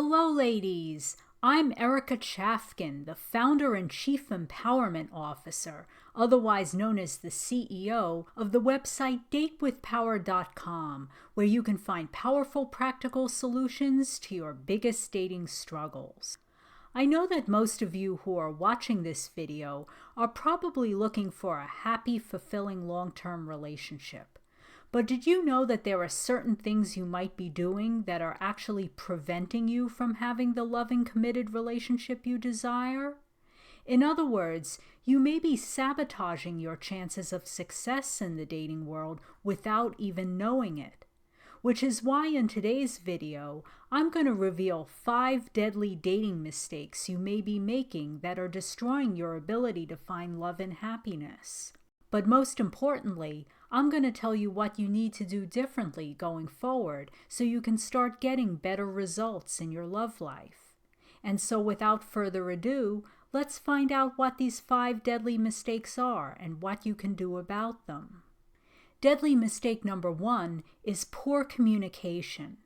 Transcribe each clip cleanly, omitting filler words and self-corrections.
Hello, ladies! I'm Erica CHAFKIN, the Founder and Chief Empowerment Officer, otherwise known as the CEO of the website datewithpower.com, where you can find powerful practical solutions to your biggest dating struggles. I know that most of you who are watching this video are probably looking for a happy, fulfilling long-term relationship. But did you know that there are certain things you might be doing that are actually preventing you from having the loving, committed relationship you desire? In other words, you may be sabotaging your chances of success in the dating world without even knowing it. Which is why in today's video, I'm going to reveal 5 deadly dating mistakes you may be making that are destroying your ability to find love and happiness. But most importantly, I'm going to tell you what you need to do differently going forward so you can start getting better results in your love life. And so without further ado, let's find out what these 5 deadly mistakes are and what you can do about them. Deadly mistake number 1 is poor communication.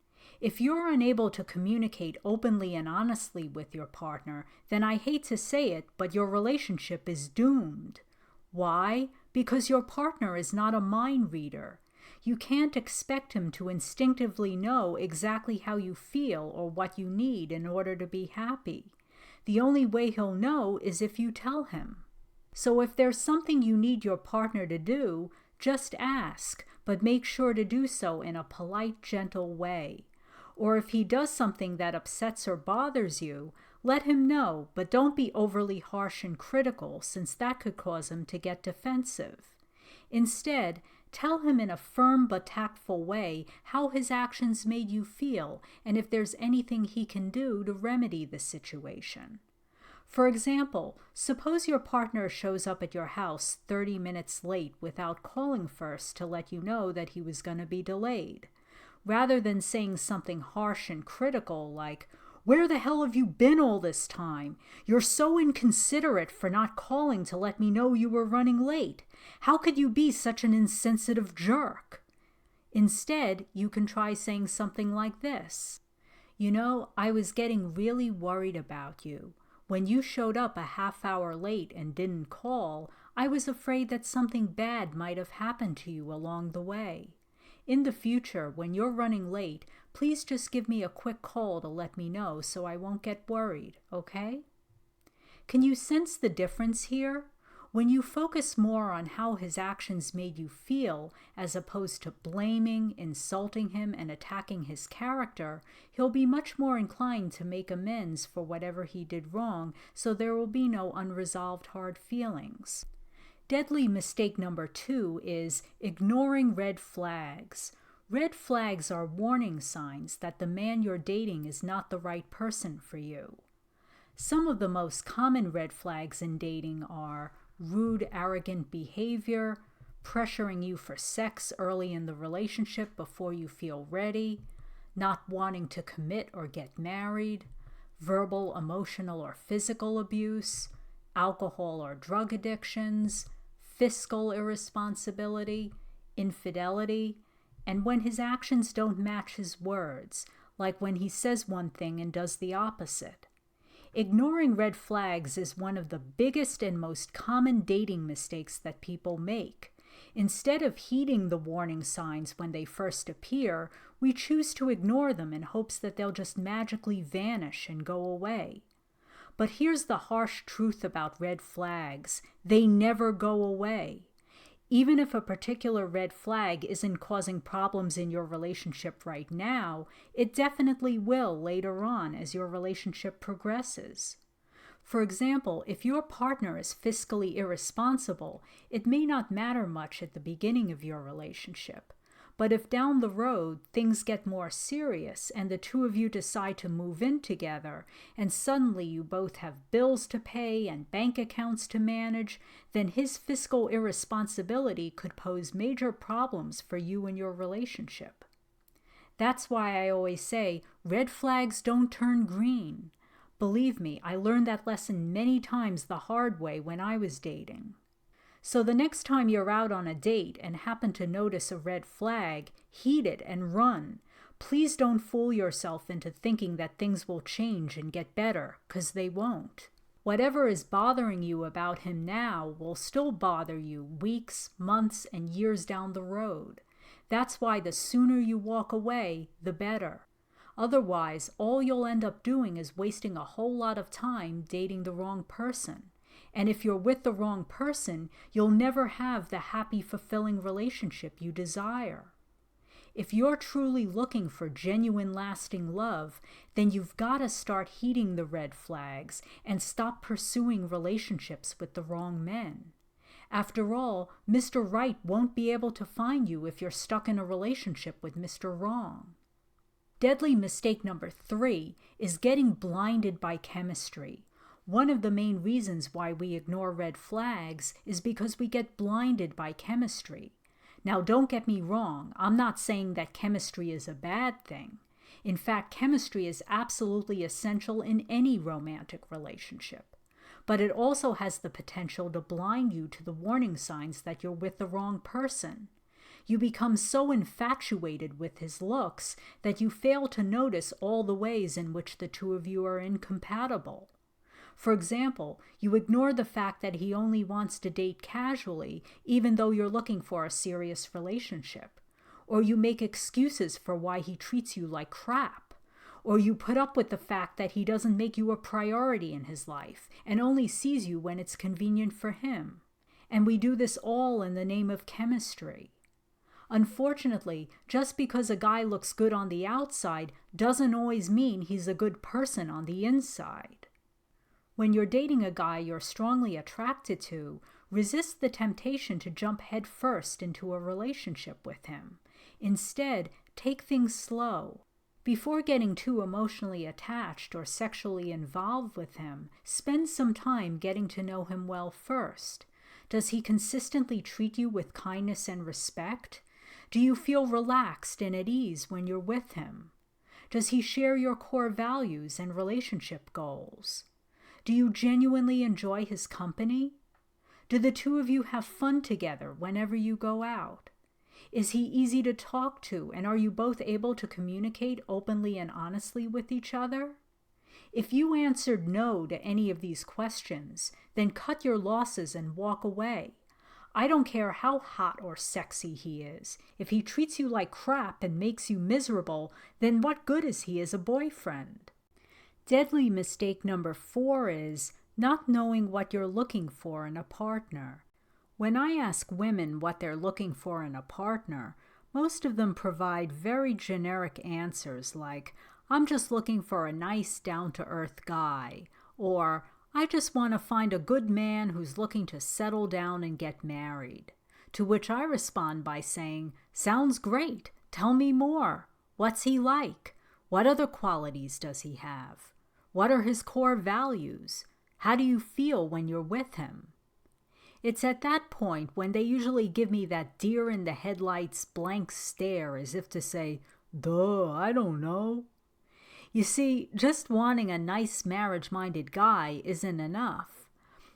If you're unable to communicate openly and honestly with your partner, then I hate to say it, but your relationship is doomed. Why? Because your partner is not a mind reader. You can't expect him to instinctively know exactly how you feel or what you need in order to be happy. The only way he'll know is if you tell him. So if there's something you need your partner to do, just ask, but make sure to do so in a polite, gentle way. Or if he does something that upsets or bothers you, let him know, but don't be overly harsh and critical, since that could cause him to get defensive. Instead, tell him in a firm but tactful way how his actions made you feel and if there's anything he can do to remedy the situation. For example, suppose your partner shows up at your house 30 minutes late without calling first to let you know that he was going to be delayed. Rather than saying something harsh and critical like, "Where the hell have you been all this time? You're so inconsiderate for not calling to let me know you were running late. How could you be such an insensitive jerk?" Instead, you can try saying something like this. "You know, I was getting really worried about you. When you showed up a half hour late and didn't call, I was afraid that something bad might have happened to you along the way. In the future, when you're running late, please just give me a quick call to let me know so I won't get worried, okay?" Can you sense the difference here? When you focus more on how his actions made you feel, as opposed to blaming, insulting him, and attacking his character, he'll be much more inclined to make amends for whatever he did wrong, so there will be no unresolved hard feelings. Deadly mistake number 2 is ignoring red flags. Red flags are warning signs that the man you're dating is not the right person for you. Some of the most common red flags in dating are rude, arrogant behavior, pressuring you for sex early in the relationship before you feel ready, not wanting to commit or get married, verbal, emotional, or physical abuse, alcohol or drug addictions, fiscal irresponsibility, infidelity, and when his actions don't match his words, like when he says one thing and does the opposite. Ignoring red flags is one of the biggest and most common dating mistakes that people make. Instead of heeding the warning signs when they first appear, we choose to ignore them in hopes that they'll just magically vanish and go away. But here's the harsh truth about red flags. They never go away. Even if a particular red flag isn't causing problems in your relationship right now, it definitely will later on as your relationship progresses. For example, if your partner is fiscally irresponsible, it may not matter much at the beginning of your relationship. But if down the road things get more serious and the two of you decide to move in together and suddenly you both have bills to pay and bank accounts to manage, then his fiscal irresponsibility could pose major problems for you and your relationship. That's why I always say, red flags don't turn green. Believe me, I learned that lesson many times the hard way when I was dating. So the next time you're out on a date and happen to notice a red flag, heed it and run. Please don't fool yourself into thinking that things will change and get better, 'cause they won't. Whatever is bothering you about him now will still bother you weeks, months, and years down the road. That's why the sooner you walk away, the better. Otherwise, all you'll end up doing is wasting a whole lot of time dating the wrong person. And if you're with the wrong person, you'll never have the happy, fulfilling relationship you desire. If you're truly looking for genuine, lasting love, then you've got to start heeding the red flags and stop pursuing relationships with the wrong men. After all, Mr. Right won't be able to find you if you're stuck in a relationship with Mr. Wrong. Deadly mistake number 3 is getting blinded by chemistry. One of the main reasons why we ignore red flags is because we get blinded by chemistry. Now, don't get me wrong, I'm not saying that chemistry is a bad thing. In fact, chemistry is absolutely essential in any romantic relationship. But it also has the potential to blind you to the warning signs that you're with the wrong person. You become so infatuated with his looks that you fail to notice all the ways in which the two of you are incompatible. For example, you ignore the fact that he only wants to date casually, even though you're looking for a serious relationship. Or you make excuses for why he treats you like crap. Or you put up with the fact that he doesn't make you a priority in his life and only sees you when it's convenient for him. And we do this all in the name of chemistry. Unfortunately, just because a guy looks good on the outside doesn't always mean he's a good person on the inside. When you're dating a guy you're strongly attracted to, resist the temptation to jump headfirst into a relationship with him. Instead, take things slow. Before getting too emotionally attached or sexually involved with him, spend some time getting to know him well first. Does he consistently treat you with kindness and respect? Do you feel relaxed and at ease when you're with him? Does he share your core values and relationship goals? Do you genuinely enjoy his company? Do the two of you have fun together whenever you go out? Is he easy to talk to, and are you both able to communicate openly and honestly with each other? If you answered no to any of these questions, then cut your losses and walk away. I don't care how hot or sexy he is. If he treats you like crap and makes you miserable, then what good is he as a boyfriend? Deadly mistake number 4 is not knowing what you're looking for in a partner. When I ask women what they're looking for in a partner, most of them provide very generic answers like, I'm just looking for a nice, down-to-earth guy, or I just want to find a good man who's looking to settle down and get married. To which I respond by saying, sounds great. Tell me more. What's he like? What other qualities does he have? What are his core values? How do you feel when you're with him? It's at that point when they usually give me that deer-in-the-headlights blank stare as if to say, duh, I don't know. You see, just wanting a nice marriage-minded guy isn't enough.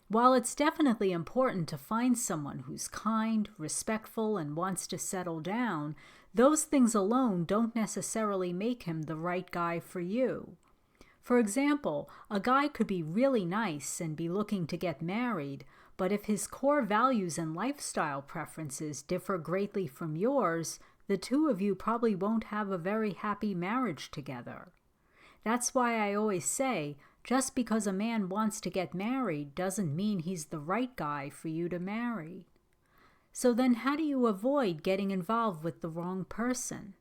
While it's definitely important to find someone who's kind, respectful, and wants to settle down, those things alone don't necessarily make him the right guy for you. For example, a guy could be really nice and be looking to get married, but if his core values and lifestyle preferences differ greatly from yours, the two of you probably won't have a very happy marriage together. That's why I always say, just because a man wants to get married doesn't mean he's the right guy for you to marry. So then how do you avoid getting involved with the wrong person?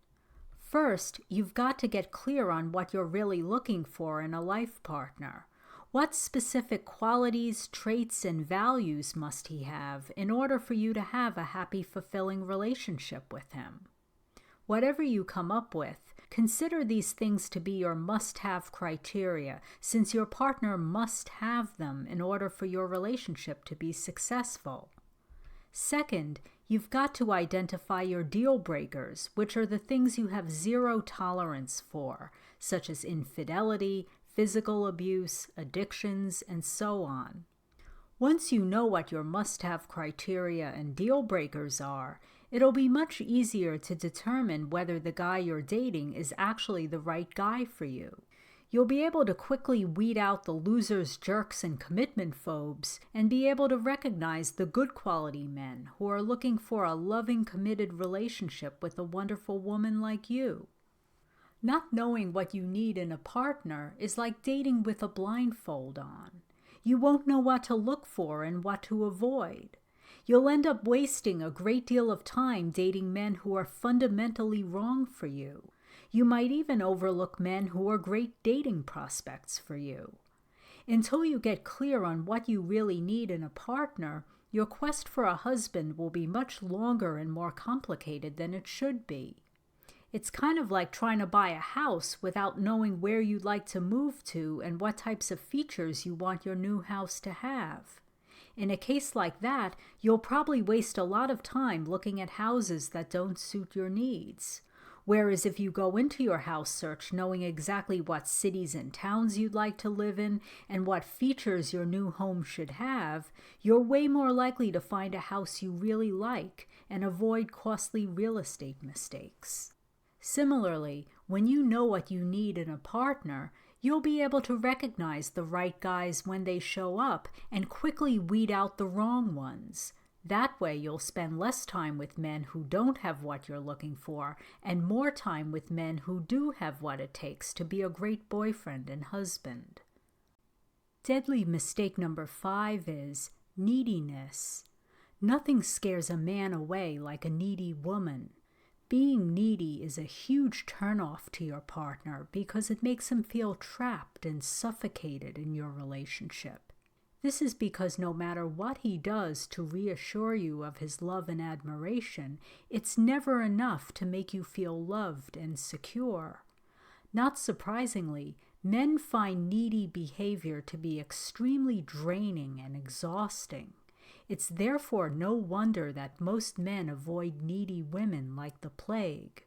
First, you've got to get clear on what you're really looking for in a life partner. What specific qualities, traits, and values must he have in order for you to have a happy, fulfilling relationship with him? Whatever you come up with, consider these things to be your must-have criteria, since your partner must have them in order for your relationship to be successful. Second, you've got to identify your deal breakers, which are the things you have zero tolerance for, such as infidelity, physical abuse, addictions, and so on. Once you know what your must-have criteria and deal breakers are, It'll be much easier to determine whether the guy you're dating is actually the right guy for you. You'll be able to quickly weed out the losers, jerks, and commitment phobes, and be able to recognize the good quality men who are looking for a loving, committed relationship with a wonderful woman like you. Not knowing what you need in a partner is like dating with a blindfold on. You won't know what to look for and what to avoid. You'll end up wasting a great deal of time dating men who are fundamentally wrong for you. You might even overlook men who are great dating prospects for you. Until you get clear on what you really need in a partner, your quest for a husband will be much longer and more complicated than it should be. It's kind of like trying to buy a house without knowing where you'd like to move to and what types of features you want your new house to have. In a case like that, you'll probably waste a lot of time looking at houses that don't suit your needs. Whereas if you go into your house search knowing exactly what cities and towns you'd like to live in and what features your new home should have, you're way more likely to find a house you really like and avoid costly real estate mistakes. Similarly, when you know what you need in a partner, you'll be able to recognize the right guys when they show up and quickly weed out the wrong ones. That way you'll spend less time with men who don't have what you're looking for and more time with men who do have what it takes to be a great boyfriend and husband. Deadly mistake number 5 is neediness. Nothing scares a man away like a needy woman. Being needy is a huge turnoff to your partner because it makes him feel trapped and suffocated in your relationship. This is because no matter what he does to reassure you of his love and admiration, it's never enough to make you feel loved and secure. Not surprisingly, men find needy behavior to be extremely draining and exhausting. It's therefore no wonder that most men avoid needy women like the plague.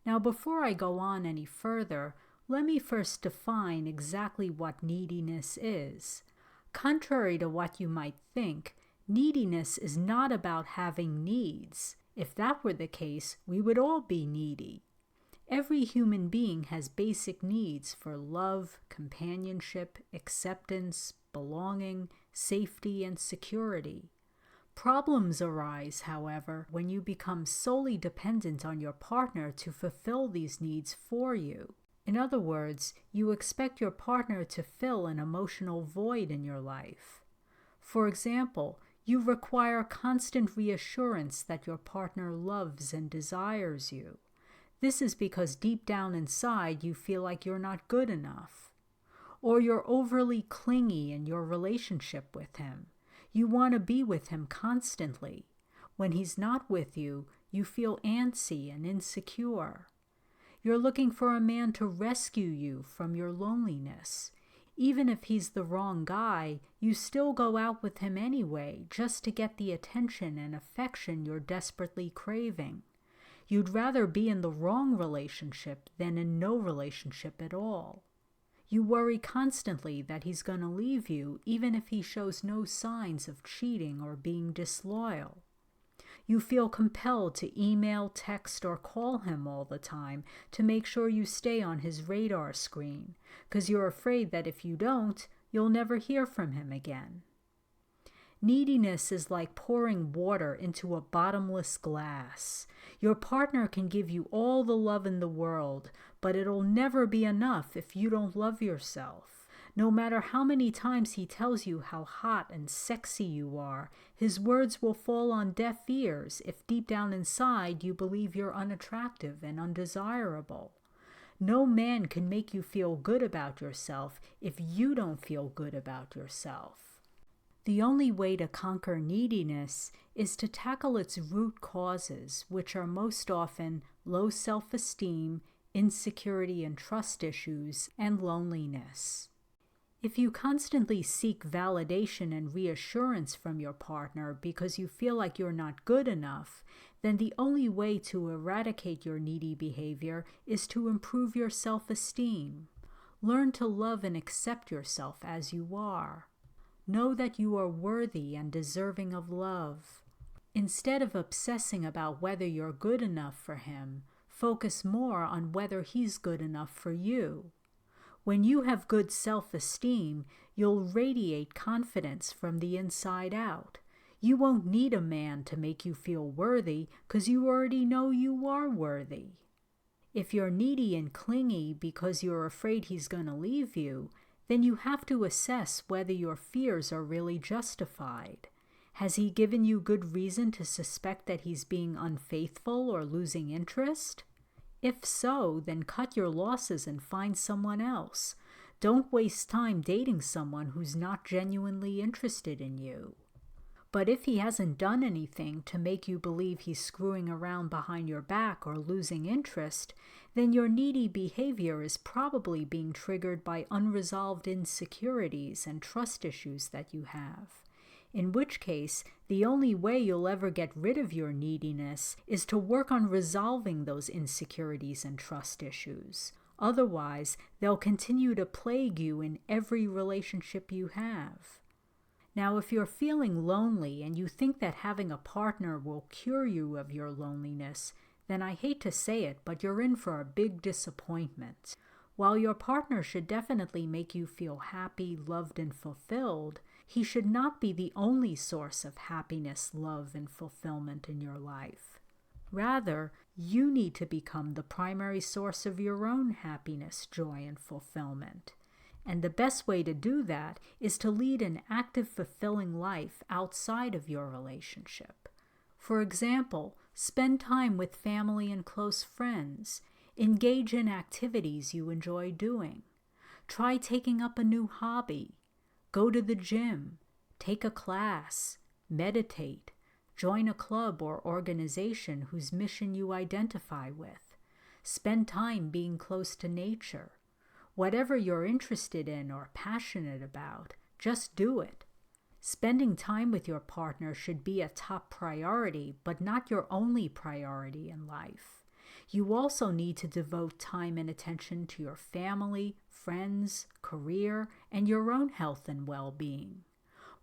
Now, before I go on any further, let me first define exactly what neediness is. Contrary to what you might think, neediness is not about having needs. If that were the case, we would all be needy. Every human being has basic needs for love, companionship, acceptance, belonging, safety, and security. Problems arise, however, when you become solely dependent on your partner to fulfill these needs for you. In other words, you expect your partner to fill an emotional void in your life. For example, you require constant reassurance that your partner loves and desires you. This is because deep down inside you feel like you're not good enough. Or you're overly clingy in your relationship with him. You want to be with him constantly. When he's not with you, you feel antsy and insecure. You're looking for a man to rescue you from your loneliness. Even if he's the wrong guy, you still go out with him anyway, just to get the attention and affection you're desperately craving. You'd rather be in the wrong relationship than in no relationship at all. You worry constantly that he's going to leave you, even if he shows no signs of cheating or being disloyal. You feel compelled to email, text, or call him all the time to make sure you stay on his radar screen, because you're afraid that if you don't, you'll never hear from him again. Neediness is like pouring water into a bottomless glass. Your partner can give you all the love in the world, but it'll never be enough if you don't love yourself. No matter how many times he tells you how hot and sexy you are, his words will fall on deaf ears if deep down inside you believe you're unattractive and undesirable. No man can make you feel good about yourself if you don't feel good about yourself. The only way to conquer neediness is to tackle its root causes, which are most often low self-esteem, insecurity and trust issues, and loneliness. If you constantly seek validation and reassurance from your partner because you feel like you're not good enough, then the only way to eradicate your needy behavior is to improve your self-esteem. Learn to love and accept yourself as you are. Know that you are worthy and deserving of love. Instead of obsessing about whether you're good enough for him, focus more on whether he's good enough for you. When you have good self-esteem, you'll radiate confidence from the inside out. You won't need a man to make you feel worthy because you already know you are worthy. If you're needy and clingy because you're afraid he's going to leave you, then you have to assess whether your fears are really justified. Has he given you good reason to suspect that he's being unfaithful or losing interest? If so, then cut your losses and find someone else. Don't waste time dating someone who's not genuinely interested in you. But if he hasn't done anything to make you believe he's screwing around behind your back or losing interest, then your needy behavior is probably being triggered by unresolved insecurities and trust issues that you have. In which case, the only way you'll ever get rid of your neediness is to work on resolving those insecurities and trust issues. Otherwise, they'll continue to plague you in every relationship you have. Now, if you're feeling lonely and you think that having a partner will cure you of your loneliness, then I hate to say it, but you're in for a big disappointment. While your partner should definitely make you feel happy, loved, and fulfilled, he should not be the only source of happiness, love, and fulfillment in your life. Rather, you need to become the primary source of your own happiness, joy, and fulfillment. And the best way to do that is to lead an active, fulfilling life outside of your relationship. For example, spend time with family and close friends. Engage in activities you enjoy doing. Try taking up a new hobby. Go to the gym. Take a class. Meditate. Join a club or organization whose mission you identify with. Spend time being close to nature. Whatever you're interested in or passionate about, just do it. Spending time with your partner should be a top priority, but not your only priority in life. You also need to devote time and attention to your family, friends, career, and your own health and well-being.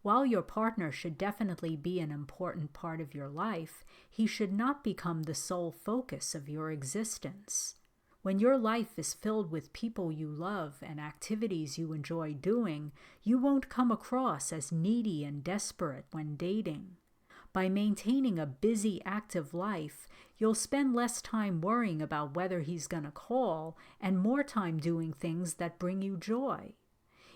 While your partner should definitely be an important part of your life, he should not become the sole focus of your existence. When your life is filled with people you love and activities you enjoy doing, you won't come across as needy and desperate when dating. By maintaining a busy, active life, you'll spend less time worrying about whether he's going to call and more time doing things that bring you joy.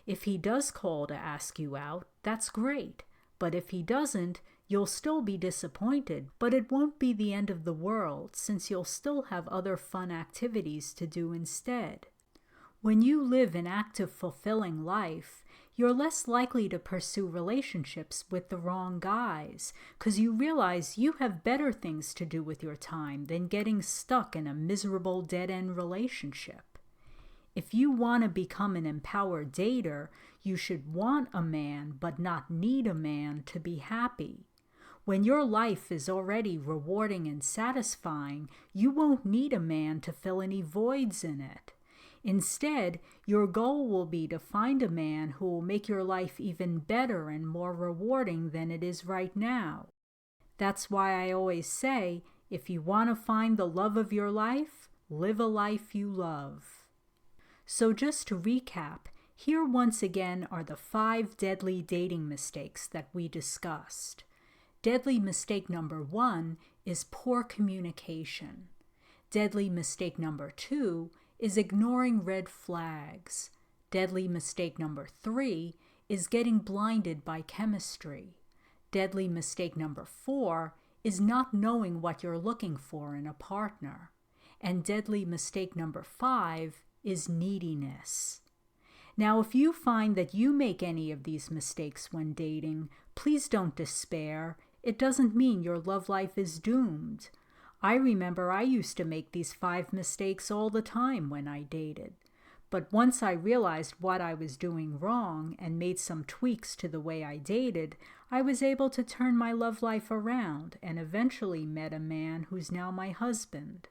If he does call to ask you out, that's great. But if he doesn't, you'll still be disappointed, but it won't be the end of the world since you'll still have other fun activities to do instead. When you live an active, fulfilling life, you're less likely to pursue relationships with the wrong guys because you realize you have better things to do with your time than getting stuck in a miserable dead-end relationship. If you want to become an empowered dater, you should want a man but not need a man to be happy. When your life is already rewarding and satisfying, you won't need a man to fill any voids in it. Instead, your goal will be to find a man who will make your life even better and more rewarding than it is right now. That's why I always say, if you want to find the love of your life, live a life you love. So just to recap, here once again are the 5 deadly dating mistakes that we discussed. Deadly mistake number 1 is poor communication. Deadly mistake number 2 is ignoring red flags. Deadly mistake number 3 is getting blinded by chemistry. Deadly mistake number 4 is not knowing what you're looking for in a partner. And deadly mistake number 5 is neediness. Now, if you find that you make any of these mistakes when dating, please don't despair. It doesn't mean your love life is doomed. I remember I used to make these 5 mistakes all the time when I dated. But once I realized what I was doing wrong and made some tweaks to the way I dated, I was able to turn my love life around and eventually met a man who's now my husband.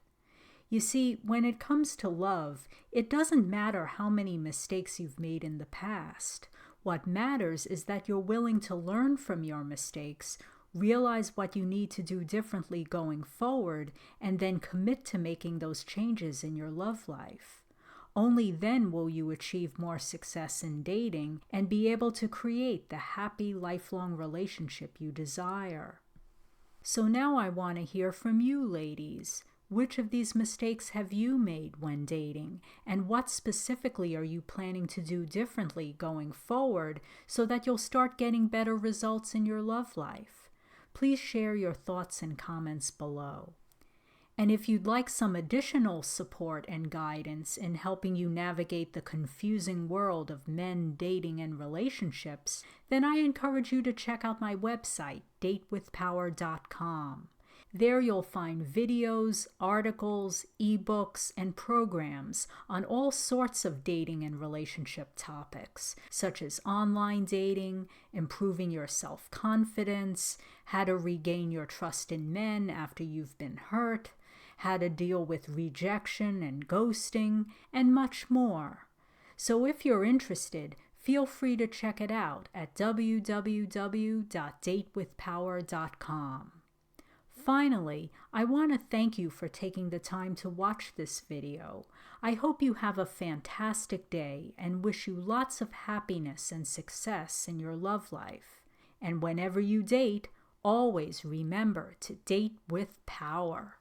You see, when it comes to love, it doesn't matter how many mistakes you've made in the past. What matters is that you're willing to learn from your mistakes, realize what you need to do differently going forward, and then commit to making those changes in your love life. Only then will you achieve more success in dating and be able to create the happy, lifelong relationship you desire. So now I want to hear from you, ladies. Which of these mistakes have you made when dating, and what specifically are you planning to do differently going forward so that you'll start getting better results in your love life? Please share your thoughts and comments below. And if you'd like some additional support and guidance in helping you navigate the confusing world of men, dating, and relationships, then I encourage you to check out my website, datewithpower.com. There you'll find videos, articles, ebooks, and programs on all sorts of dating and relationship topics, such as online dating, improving your self-confidence, how to regain your trust in men after you've been hurt, how to deal with rejection and ghosting, and much more. So if you're interested, feel free to check it out at www.datewithpower.com. Finally, I want to thank you for taking the time to watch this video. I hope you have a fantastic day and wish you lots of happiness and success in your love life. And whenever you date, always remember to date with power.